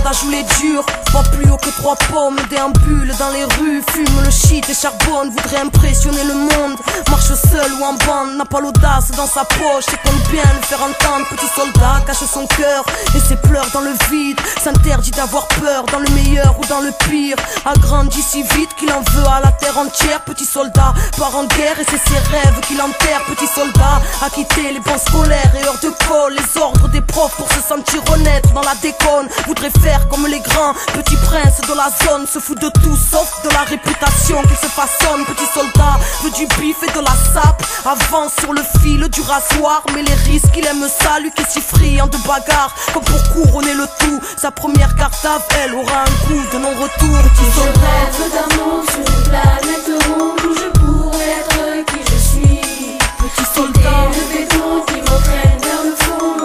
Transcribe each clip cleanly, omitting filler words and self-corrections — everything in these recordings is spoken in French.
soldat joue les durs, pas plus haut que 3 pommes, déambule dans les rues, fume le shit et charbonne, voudrait impressionner le monde, marche seul ou en bande, n'a pas l'audace dans sa poche et compte bien le faire entendre. Petit soldat cache son cœur et ses pleurs dans le vide, s'interdit d'avoir peur dans le meilleur ou dans le pire, a grandi si vite qu'il en veut à la terre entière. Petit soldat part en guerre et c'est ses rêves qu'il enterre. Petit soldat a quitté les bancs scolaires et heures de colle, les ordres des profs pour se sentir honnête dans la déconne, voudrait faire comme les grands. Petit prince de la zone se fout de tout sauf de la réputation qu'il se façonne. Petit soldat veut du bif et de la sape, avance sur le fil du rasoir, mais les risques il aime ça, lui qui est si friand de bagarre. Comme pour couronner le tout, sa première cartave elle aura un coup de non-retour. Petit soldat, je rêve d'un monde sur une planète ronde où je pourrais être qui je suis. Petit soldat, et le béton qui m'entraîne vers le fond,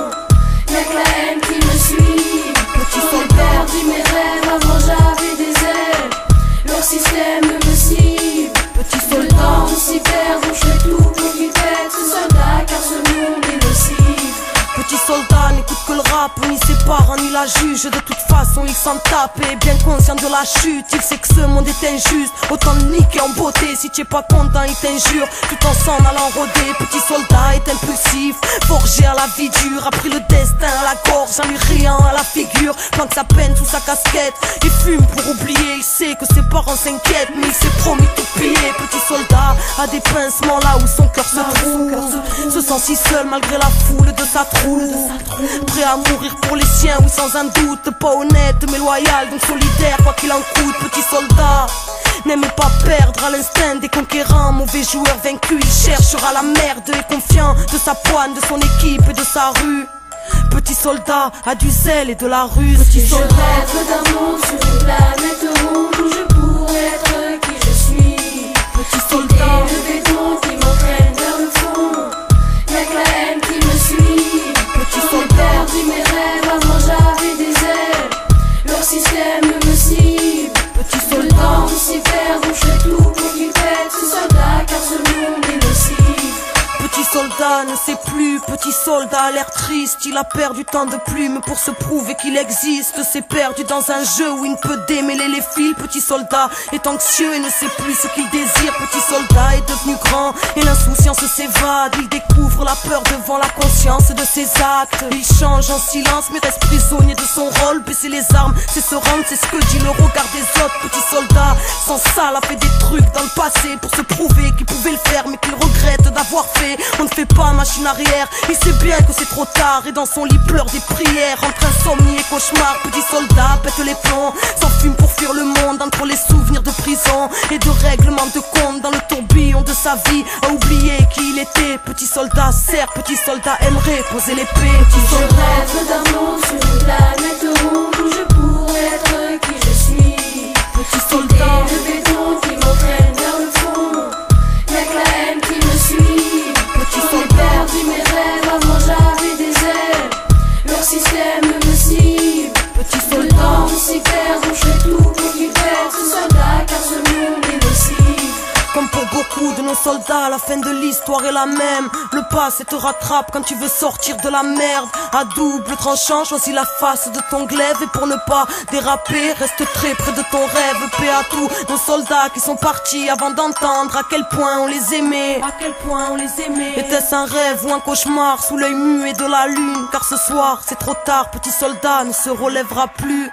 y'a que la haine qui me suit. Petit soldat, j'ai perdu mes rêves avant j'avais des ailes, leur système me cible. Petit Le soldat, temps s'y perd, donc je fais tout pour qu'il pète ce soldat car ce monde est nocif. petit soldat n'écoute que le rap, ni ses parents ni la juge. De toute façon il s'en tape et bien conscient de la chute, il sait que ce monde est injuste, autant le niquer en beauté. Si t'es pas content il t'injure tout en s'en allant rôder. Petit soldat est impulsif, forgé à la vie dure, a pris le destin à la gorge en lui riant à la figure. Planque sa peine sous sa casquette, il fume pour oublier. Il sait que ses parents s'inquiètent mais il s'est promis tout piller. Petit soldat a des pincements là où son cœur se trouve, se sent si seul malgré la foule de sa troupe, prêt à mourir pour les siens, oui sans un doute. Pas honnête mais loyal, donc solidaire quoi qu'il en coûte. Petit soldat n'aime pas perdre à l'instinct des conquérants, mauvais joueur vaincu, il cherchera la merde et confiant de sa poigne, de son équipe et de sa rue. Petit soldat a du zèle et de la ruse. Petit Je soldat, rêve d'un monde sur une planète ronde où je pourrais être qui je suis. petit soldat, Et le béton qui m'entraîne vers le fond, y'a que la haine qui me suit. petit J'ai soldat, perdu mes rêves avant j'avais des ailes, leur système me cible. petit Le soldat, temps s'y perd, donc je fais tout pour qu'il pète ce soldat car ce monde est nocif. petit soldat ne sait plus, petit soldat a l'air triste. Il a perdu tant de plumes pour se prouver qu'il existe. S'est perdu dans un jeu où il ne peut démêler les fils. Petit soldat est anxieux et ne sait plus ce qu'il désire. Petit soldat est devenu grand et l'insouciance s'évade. Il découvre la peur devant la conscience de ses actes. Il change en silence mais reste prisonnier de son rôle. Baisser les armes, c'est se rendre, c'est ce que dit le regard des autres. Petit soldat, sans ça, a fait des trucs dans le passé pour se prouver qu'il pouvait le faire mais qu'il regrette d'avoir fait. On ne fait pas machine arrière, il sait bien que c'est trop tard et dans son lit pleure des prières entre insomnie et cauchemar. Petit soldat pète les plombs, s'enfume pour fuir le monde entre les souvenirs de prison et de règlement de compte. Dans le tourbillon de sa vie a oublié qui il était. Petit soldat sert, petit soldat aimerait poser l'épée. Petit Je soldat, rêve d'un monde sur une planète ronde où je pourrais être qui je suis. petit soldat, Et le béton qui m'entraîne vers le fond, y'a que la haine qui me suit. petit J'ai soldat, perdu mes rêves avant j'avais des ailes, leur système me cible. petit Le soldat, temps s'y perd, donc je fais tout pour qu'il pète ce soldat car ce monde est nocif. comme pour beaucoup de nos soldats, la fin de l'histoire est la même. Le passé te rattrape quand tu veux sortir de la merde. À double tranchant, choisis la face de ton glaive. Et pour ne pas déraper, reste très près de ton rêve. Paix à tous nos soldats qui sont partis avant d'entendre à quel point on les aimait. À quel point on les aimait. Était-ce un rêve ou un cauchemar sous l'œil muet de la lune? Car ce soir, c'est trop tard, petit soldat ne se relèvera plus.